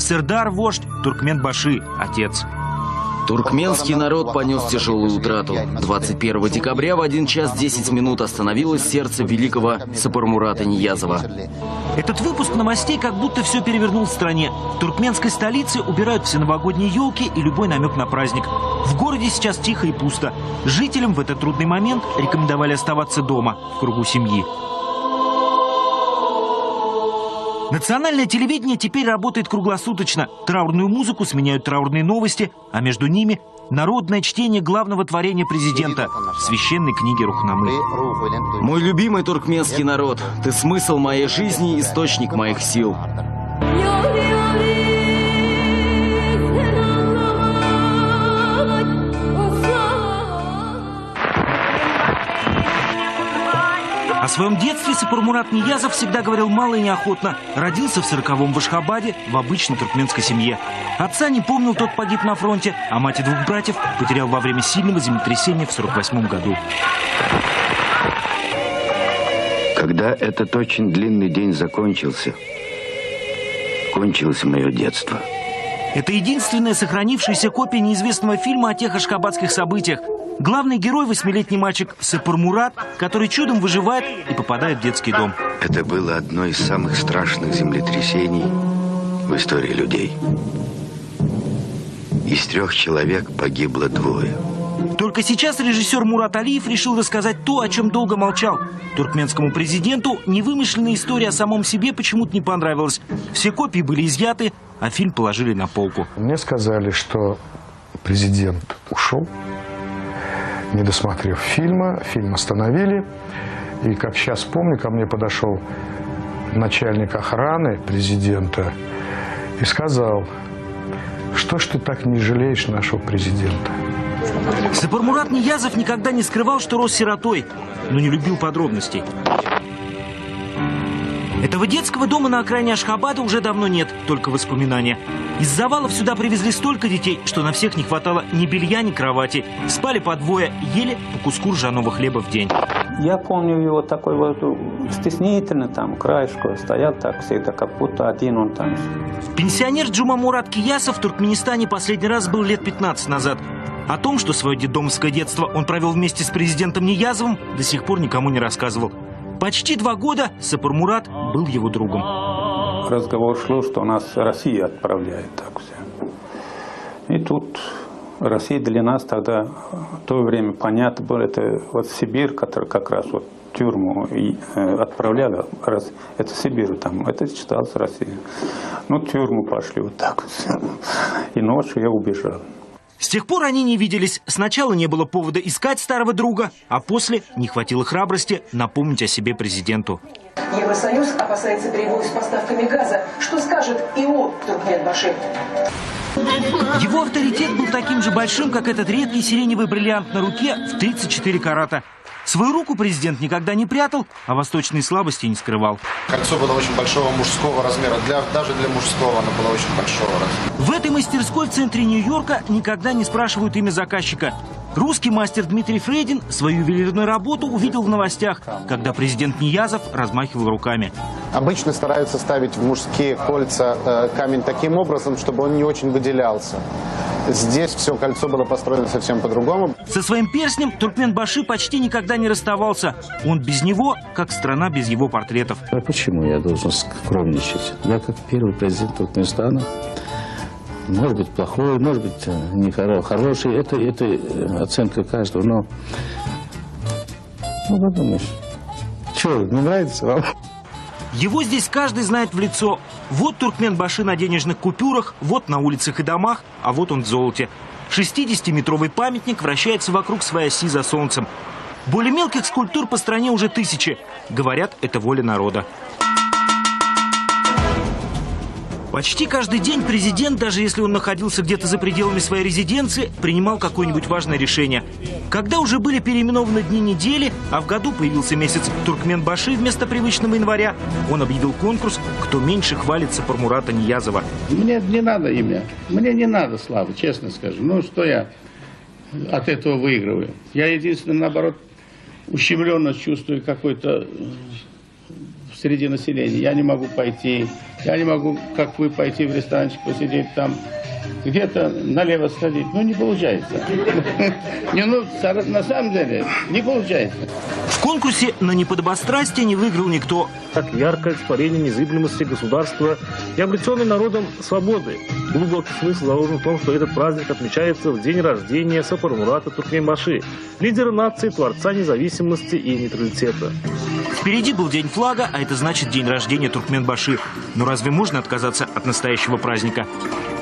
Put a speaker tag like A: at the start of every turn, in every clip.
A: Сырдар – вождь, Туркменбаши – отец.
B: Туркменский народ понес тяжелую утрату. 21 декабря в 1 час 10 минут остановилось сердце великого Сапармурата Ниязова.
A: Этот выпуск новостей как будто все перевернул в стране. В туркменской столице убирают все новогодние елки и любой намек на праздник. В городе сейчас тихо и пусто. Жителям в этот трудный момент рекомендовали оставаться дома, в кругу семьи. Национальное телевидение теперь работает круглосуточно. Траурную музыку сменяют траурные новости, а между ними народное чтение главного творения президента – священной книги Рухнамы.
B: Мой любимый туркменский народ, ты смысл моей жизни, источник моих сил.
A: О своем детстве Сапармурат Ниязов всегда говорил мало и неохотно. Родился в 40-м в Ашхабаде, в обычной туркменской семье. Отца не помнил, тот погиб на фронте, а мать и двух братьев потерял во время сильного землетрясения в 48-м году.
C: Когда этот очень длинный день закончился, кончилось мое детство.
A: Это единственная сохранившаяся копия неизвестного фильма о тех ашхабадских событиях. Главный герой – 8-летний мальчик Сапармурат, который чудом выживает и попадает в детский дом.
C: Это было одно из самых страшных землетрясений в истории людей. Из 3 человек погибло 2.
A: Только сейчас режиссер Мурат Алиев решил рассказать то, о чем долго молчал. Туркменскому президенту невымышленная история о самом себе почему-то не понравилась. Все копии были изъяты, а фильм положили на полку.
D: Мне сказали, что президент ушел, не досмотрев фильма. Фильм остановили. И, как сейчас помню, ко мне подошел начальник охраны президента и сказал: что ж ты так не жалеешь нашего президента?
A: Сапармурат Ниязов никогда не скрывал, что рос сиротой, но не любил подробностей. Этого детского дома на окраине Ашхабада уже давно нет, только воспоминания. Из завалов сюда привезли столько детей, что на всех не хватало ни белья, ни кровати. Спали по двое, ели по куску ржаного хлеба в день.
E: Я помню его такой вот стеснительный, там, краешку стоял так всегда, как будто один он там.
A: Пенсионер Джумамурат Киясов в Туркменистане последний раз был лет 15 назад. О том, что свое детдомовское детство он провел вместе с президентом Ниязовым, до сих пор никому не рассказывал. Почти 2 года Сапармурат был его другом.
E: Разговор шел, что нас Россия отправляет так все. И тут Россия для нас тогда в то время понятно было, это вот Сибирь, которая как раз вот тюрьму отправляла, раз это Сибирь там, это считалось Россия. Ну, в тюрьму пошли вот так вот. И ночью я убежал.
A: С тех пор они не виделись. Сначала не было повода искать старого друга, а после не хватило храбрости напомнить о себе президенту.
F: Евросоюз опасается перебоев с поставками газа. Что скажет ИО Туркменбаши?
A: Его авторитет был таким же большим, как этот редкий сиреневый бриллиант на руке в 34 карата. Свою руку президент никогда не прятал, а восточные слабости не скрывал.
G: Кольцо было очень большого мужского размера. Даже для мужского оно было очень большого размера.
A: В этой мастерской в центре Нью-Йорка никогда не спрашивают имя заказчика. Русский мастер Дмитрий Фрейдин свою ювелирную работу увидел в новостях, когда президент Ниязов размахивал руками.
H: Обычно стараются ставить в мужские кольца камень таким образом, чтобы он не очень выделялся. Здесь все кольцо было построено совсем по-другому.
A: Со своим перстнем Туркменбаши почти никогда не расставался. Он без него, как страна без его портретов.
I: А почему я должен скромничать? Я как первый президент Туркменистана, может быть плохой, может быть не хороший, это оценка каждого, но ну подумаешь, что, не нравится вам?
A: Его здесь каждый знает в лицо. Вот Туркменбаши на денежных купюрах, вот на улицах и домах, а вот он в золоте. 60-метровый памятник вращается вокруг своей оси за солнцем. Более мелких скульптур по стране уже 1000. Говорят, это воля народа. Почти каждый день президент, даже если он находился где-то за пределами своей резиденции, принимал какое-нибудь важное решение. Когда уже были переименованы дни недели, а в году появился месяц Туркменбаши вместо привычного января, он объявил конкурс «Кто меньше хвалит Сапармурата Ниязова».
I: Мне не надо имя, мне не надо славы, честно скажу. Ну, что я от этого выигрываю? Я единственное, наоборот, ущемленно чувствую какой-то среди населения. Я не могу пойти Я не могу, как вы, пойти в ресторанчик, посидеть там, где-то налево сходить. Ну, не получается. На самом деле, не получается.
A: В конкурсе на неподобострастие не выиграл никто.
J: Так яркое испарение незыблемости государства и обретенной народом свободы. Глубокий смысл заложен в том, что этот праздник отмечается в день рождения Сапармурата Туркменбаши, лидера нации, творца независимости и нейтралитета.
A: Впереди был день флага, а это значит день рождения Туркменбаши. Но разве можно отказаться от настоящего праздника?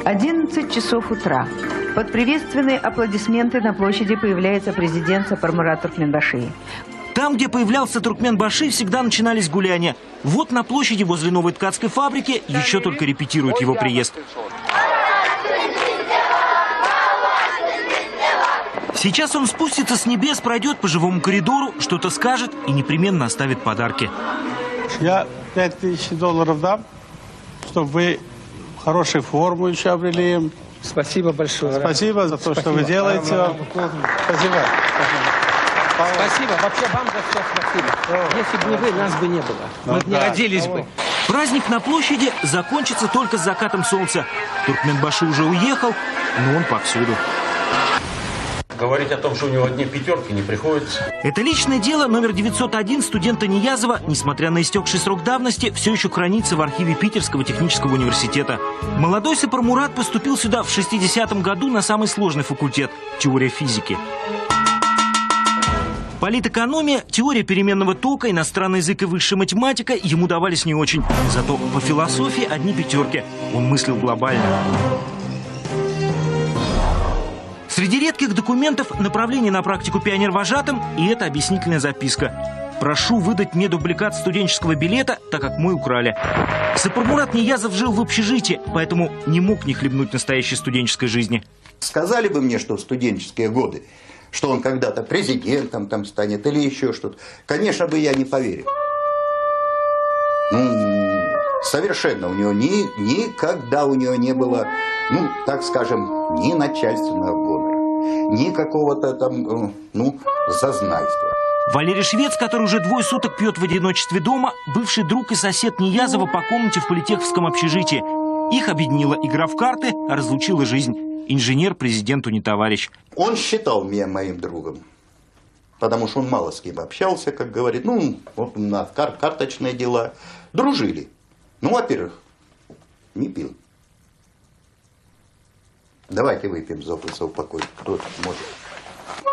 K: 11 часов утра. Под приветственные аплодисменты на площади появляется президент Сапармурат Туркменбаши.
A: Там, где появлялся Туркменбаши, всегда начинались гуляния. Вот на площади возле новой ткацкой фабрики еще только репетируют его приезд. Сейчас он спустится с небес, пройдет по живому коридору, что-то скажет и непременно оставит подарки.
L: Я $5000 дам, чтобы вы хорошую форму еще обрели.
M: Спасибо большое.
L: Спасибо за то, что вы делаете. Спасибо.
M: Спасибо. Вообще вам за все спасибо. Если бы не вы, нас бы не было. Мы бы не родились бы.
A: Праздник на площади закончится только с закатом солнца. Туркменбаши уже уехал, но он повсюду.
N: Говорить о том, что у него одни пятерки, не приходится.
A: Это личное дело номер 901 студента Ниязова, несмотря на истекший срок давности, все еще хранится в архиве Питерского технического университета. Молодой Сапармурат поступил сюда в 60-м году на самый сложный факультет – теория физики. Политэкономия, теория переменного тока, иностранный язык и высшая математика ему давались не очень. Зато по философии одни пятерки. Он мыслил глобально. Среди редких документов направление на практику пионервожатым, и это объяснительная записка. Прошу выдать мне дубликат студенческого билета, так как мой украли. Сапармурат Ниязов жил в общежитии, поэтому не мог не хлебнуть настоящей студенческой жизни.
O: Сказали бы мне, что в студенческие годы, что он когда-то президентом там станет или еще что-то, конечно бы я не поверил. Совершенно у него никогда у него не было, так скажем, ни начальственного гонора, ни какого-то там, зазнайства.
A: Валерий Швец, который уже 2 суток пьет в одиночестве дома, бывший друг и сосед Ниязова по комнате в политеховском общежитии. Их объединила игра в карты, а разлучила жизнь. Инженер президенту не товарищ.
O: Он считал меня моим другом, потому что он мало с кем общался, как говорит. Вот у нас карточные дела. Дружили. Во-первых, не пил. Давайте выпьем за упокой. Кто может?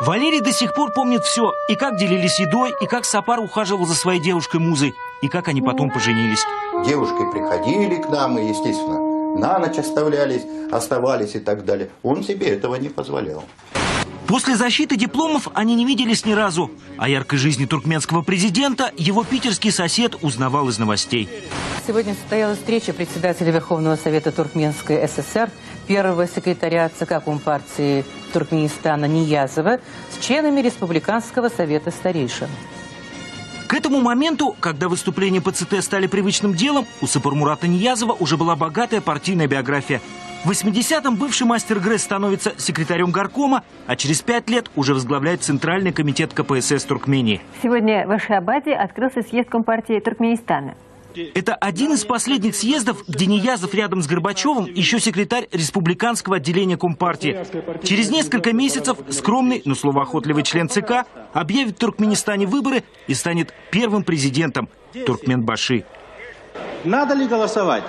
A: Валерий до сих пор помнит все. И как делились едой, и как Сапар ухаживал за своей девушкой-музой, и как они потом поженились.
O: Девушки приходили к нам и, естественно, на ночь оставались и так далее. Он себе этого не позволял.
A: После защиты дипломов они не виделись ни разу. О яркой жизни туркменского президента его питерский сосед узнавал из новостей.
K: Сегодня состоялась встреча председателя Верховного Совета Туркменской ССР, первого секретаря ЦК Компартии Туркменистана Ниязова с членами Республиканского совета старейшин.
A: К этому моменту, когда выступления по ЦТ стали привычным делом, у Сапармурата Ниязова уже была богатая партийная биография. В 80-м бывший мастер ГРЭС становится секретарем горкома, а через 5 лет уже возглавляет Центральный комитет КПСС Туркмении.
P: Сегодня в Ашхабаде открылся съезд Компартии Туркменистана.
A: Это один из последних съездов, где Ниязов рядом с Горбачевым еще секретарь республиканского отделения Компартии. Через несколько месяцев скромный, но словоохотливый член ЦК объявит в Туркменистане выборы и станет первым президентом Туркменбаши.
L: Надо ли голосовать?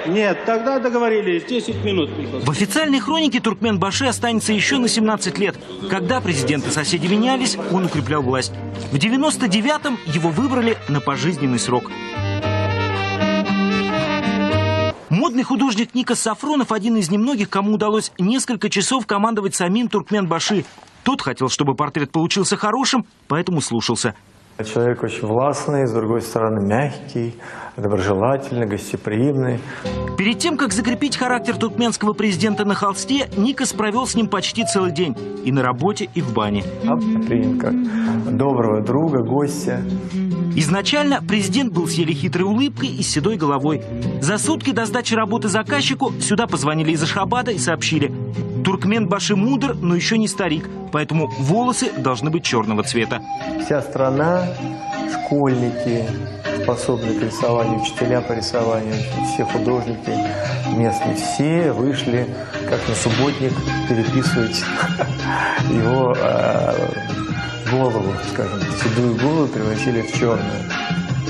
L: Нет, тогда договорились, 10 минут.
A: В официальной хронике Туркменбаши останется еще на 17 лет. Когда президенты-соседи менялись, он укреплял власть. В 99-м его выбрали на пожизненный срок. Модный художник Никос Сафронов один из немногих, кому удалось несколько часов командовать самим Туркменбаши. Тот хотел, чтобы портрет получился хорошим, поэтому слушался.
Q: Человек очень властный, с другой стороны мягкий, доброжелательный, гостеприимный.
A: Перед тем, как закрепить характер туркменского президента на холсте, Никос провел с ним почти целый день. И на работе, и в бане.
Q: Принят как доброго друга, гостя.
A: Изначально президент был с еле хитрой улыбкой и с седой головой. За сутки до сдачи работы заказчику сюда позвонили из Ашхабада и сообщили: Туркменбаши мудр, но еще не старик, поэтому волосы должны быть черного цвета.
Q: Вся страна, школьники, способны к рисованию, учителя по рисованию, все художники местные, все вышли как на субботник переписывать его голову, скажем, седую голову превратили в черную.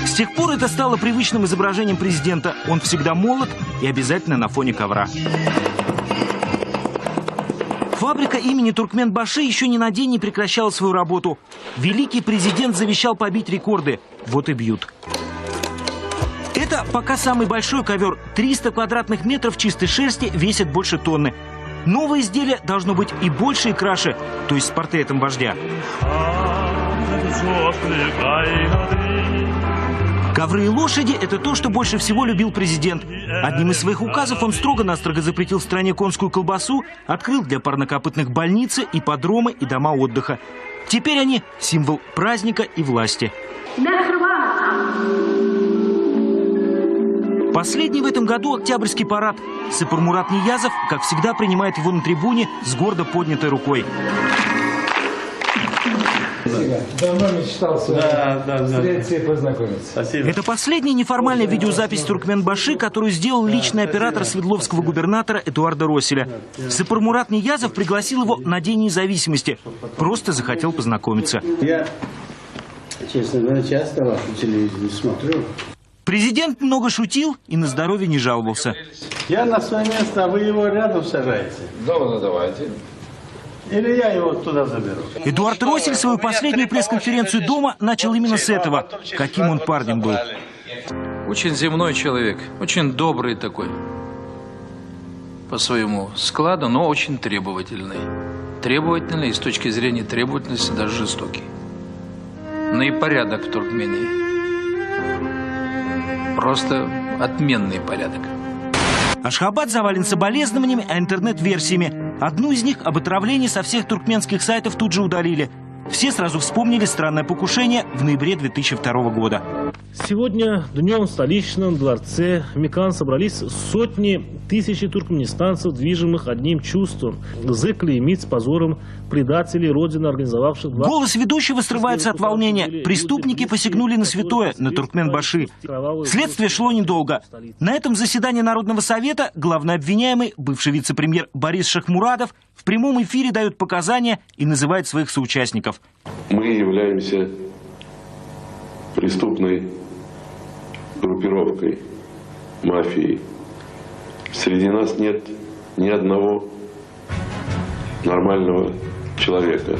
A: С тех пор это стало привычным изображением президента. Он всегда молод и обязательно на фоне ковра. Фабрика имени Туркменбаши еще ни на день не прекращала свою работу. Великий президент завещал побить рекорды. Вот и бьют. Это пока самый большой ковер. 300 квадратных метров чистой шерсти весит больше тонны. Новое изделие должно быть и больше, и краше, то есть с портретом вождя. Ковры и лошади – это то, что больше всего любил президент. Одним из своих указов он строго-настрого запретил в стране конскую колбасу, открыл для парнокопытных больницы, ипподромы и дома отдыха. Теперь они – символ праздника и власти. Последний в этом году Октябрьский парад. Сапармурат Ниязов, как всегда, принимает его на трибуне с гордо поднятой рукой.
R: Давно мечтал встретиться и познакомиться.
A: Спасибо. Это последняя неформальная видеозапись Туркменбаши, которую сделал личный оператор Свердловского губернатора Эдуарда Росселя. Сапармурат Ниязов пригласил его на День независимости. Просто захотел познакомиться.
R: Я, честно говоря, часто вашу телевизию смотрю.
A: Президент много шутил и на здоровье не жаловался.
R: Я на свое место, а вы его рядом сажаете? Да, давайте. Или я его туда заберу?
A: Эдуард Россель свою последнюю пресс-конференцию дома начал именно с этого. Каким он парнем был.
S: Очень земной человек, очень добрый такой. По своему складу, но очень требовательный. Требовательный и с точки зрения требовательности даже жестокий. Ну и порядок в Туркмении. Просто отменный порядок.
A: Ашхабад завален соболезнованиями, а интернет-версиями. Одну из них об отравлении со всех туркменских сайтов тут же удалили. Все сразу вспомнили странное покушение в ноябре 2002 года.
J: Сегодня днем в столичном дворце Мекан собрались сотни тысяч туркменистанцев, движимых одним чувством – заклеймить с позором предателей Родины, организовавших...
A: Голос ведущего срывается от волнения. Преступники посягнули на святое, на Туркменбаши. Следствие шло недолго. На этом заседании Народного совета главный обвиняемый, бывший вице-премьер Борис Шахмурадов, в прямом эфире дает показания и называет своих соучастников.
T: Мы являемся преступной группировкой, мафией. Среди нас нет ни одного нормального человека.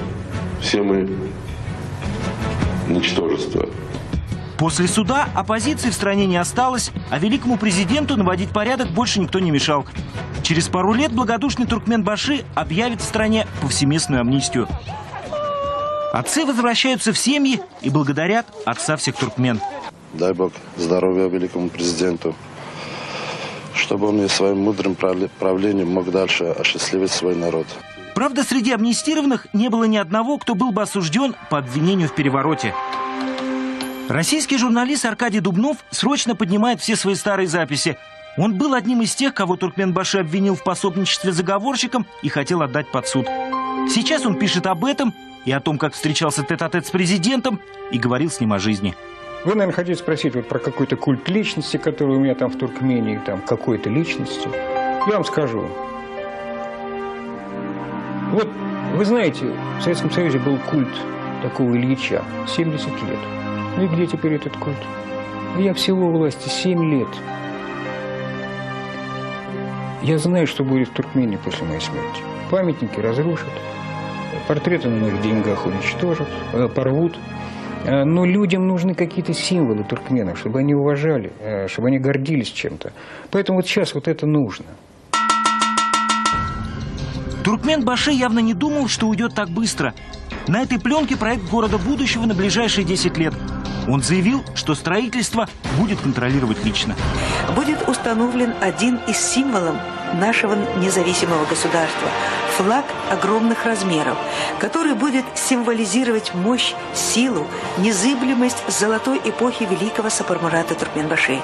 T: Все мы ничтожество.
A: После суда оппозиции в стране не осталось, а великому президенту наводить порядок больше никто не мешал. Через пару лет благодушный Туркменбаши объявит в стране повсеместную амнистию. Отцы возвращаются в семьи и благодарят отца всех туркмен.
T: Дай Бог здоровья великому президенту, чтобы он и своим мудрым правлением мог дальше осчастливить свой народ.
A: Правда, среди амнистированных не было ни одного, кто был бы осужден по обвинению в перевороте. Российский журналист Аркадий Дубнов срочно поднимает все свои старые записи. Он был одним из тех, кого Туркменбаши обвинил в пособничестве заговорщикам и хотел отдать под суд. Сейчас он пишет об этом и о том, как встречался тет-а-тет с президентом и говорил с ним о жизни.
U: Вы, наверное, хотите спросить вот про какой-то культ личности, который у меня там в Туркмении, там какой-то личности. Я вам скажу. Вот, вы знаете, в Советском Союзе был культ такого Ильича 70 лет. Ну и где теперь этот культ? Я всего у власти 7 лет. Я знаю, что будет в Туркмении после моей смерти. Памятники разрушат, портреты на моих деньгах уничтожат, порвут. Но людям нужны какие-то символы туркменов, чтобы они уважали, чтобы они гордились чем-то. Поэтому вот сейчас вот это нужно.
A: Туркменбаши явно не думал, что уйдет так быстро. На этой пленке проект города будущего на ближайшие 10 лет. Он заявил, что строительство будет контролировать лично.
V: Будет установлен один из символов нашего независимого государства – флаг огромных размеров, который будет символизировать мощь, силу, незыблемость золотой эпохи великого Сапармурата Туркменбаши.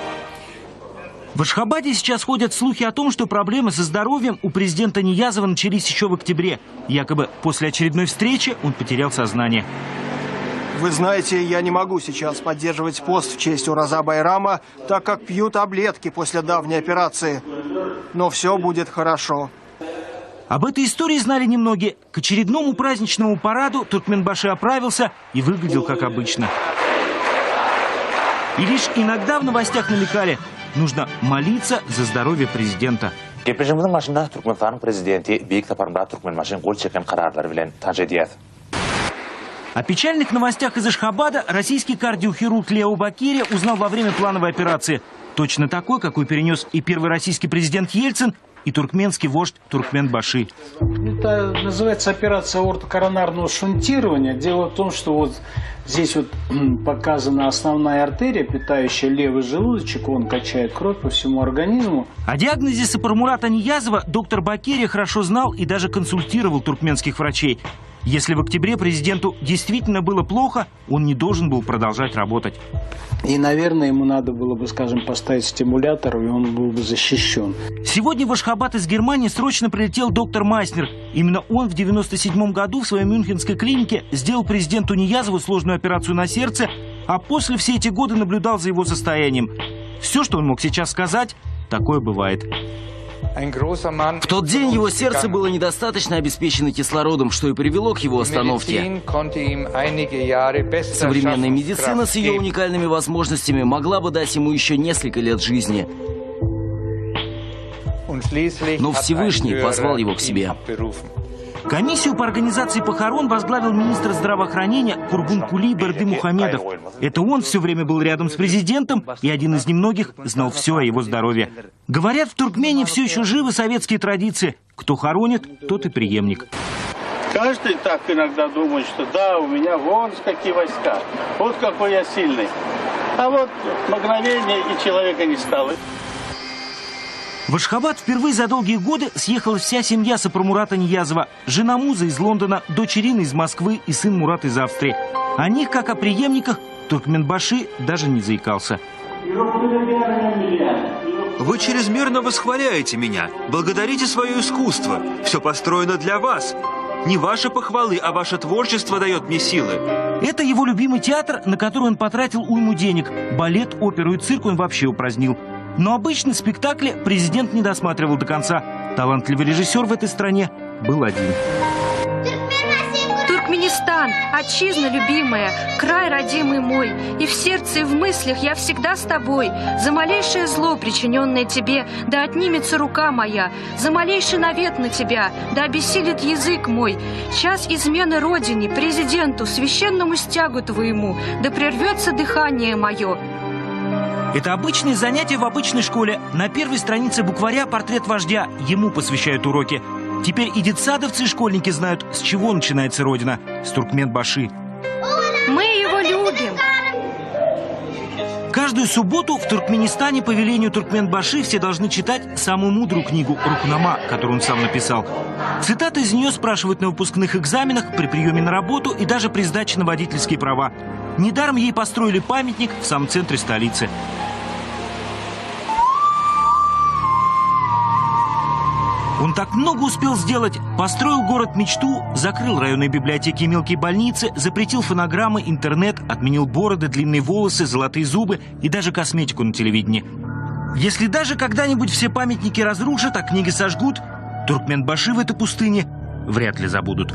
A: В Ашхабаде сейчас ходят слухи о том, что проблемы со здоровьем у президента Ниязова начались еще в октябре. Якобы после очередной встречи он потерял сознание.
B: Вы знаете, я не могу сейчас поддерживать пост в честь Ураза Байрама, так как пью таблетки после давней операции. Но все будет хорошо.
A: Об этой истории знали немногие. К очередному праздничному параду Туркменбаши оправился и выглядел как обычно. И лишь иногда в новостях намекали, нужно молиться за здоровье президента. О печальных новостях из Ашхабада российский кардиохирург Лео Бакирия узнал во время плановой операции. Точно такой, какой перенес и первый российский президент Ельцин, и туркменский вождь Туркменбаши.
R: Это называется операция аортокоронарного шунтирования. Дело в том, что вот здесь вот показана основная артерия, питающая левый желудочек, он качает кровь по всему организму.
A: О диагнозе Сапармурата Ниязова доктор Бакирия хорошо знал и даже консультировал туркменских врачей. Если в октябре президенту действительно было плохо, он не должен был продолжать работать.
R: И, наверное, ему надо было бы, скажем, поставить стимулятор, и он был бы защищен.
A: Сегодня в Ашхабад из Германии срочно прилетел доктор Майснер. Именно он в 1997 году в своей мюнхенской клинике сделал президенту Ниязову сложную операцию на сердце, а после все эти годы наблюдал за его состоянием. Все, что он мог сейчас сказать, такое бывает.
C: В тот день его сердце было недостаточно обеспечено кислородом, что и привело к его остановке. Современная медицина с ее уникальными возможностями могла бы дать ему еще несколько лет жизни. Но Всевышний позвал его к себе.
A: Комиссию по организации похорон возглавил министр здравоохранения Курбункули Бердымухамедов. Это он все время был рядом с президентом и один из немногих знал все о его здоровье. Говорят, в Туркмении все еще живы советские традиции. Кто хоронит, тот и преемник.
R: Каждый так иногда думает, что да, у меня вон какие войска, вот какой я сильный. А вот мгновение и человека не стало.
A: В Ашхабад впервые за долгие годы съехалась вся семья Сапармурата Ниязова. Жена Муза из Лондона, дочь Ирина из Москвы и сын Мурат из Австрии. О них, как о преемниках, Туркменбаши даже не заикался.
W: Вы чрезмерно восхваляете меня, благодарите свое искусство. Все построено для вас. Не ваши похвалы, а ваше творчество дает мне силы.
A: Это его любимый театр, на который он потратил уйму денег. Балет, оперу и цирк он вообще упразднил. Но обычно спектакли президент не досматривал до конца. Талантливый режиссер в этой стране был один.
X: Туркменистан, отчизна любимая, край родимый мой, и в сердце и в мыслях я всегда с тобой. За малейшее зло, причиненное тебе, да отнимется рука моя, за малейший навет на тебя, да обессилит язык мой. Час измены родине, президенту, священному стягу твоему, да прервется дыхание мое.
A: Это обычные занятия в обычной школе. На первой странице букваря портрет вождя. Ему посвящают уроки. Теперь и детсадовцы, и школьники знают, с чего начинается родина. С Туркменбаши.
X: Мы его любим.
A: Каждую субботу в Туркменистане по велению Туркменбаши все должны читать самую мудрую книгу «Рухнама», которую он сам написал. Цитаты из нее спрашивают на выпускных экзаменах, при приеме на работу и даже при сдаче на водительские права. Недаром ей построили памятник в самом центре столицы. Он так много успел сделать. Построил город-мечту, закрыл районные библиотеки и мелкие больницы, запретил фонограммы, интернет, отменил бороды, длинные волосы, золотые зубы и даже косметику на телевидении. Если даже когда-нибудь все памятники разрушат, а книги сожгут, Туркменбаши в этой пустыне вряд ли забудут.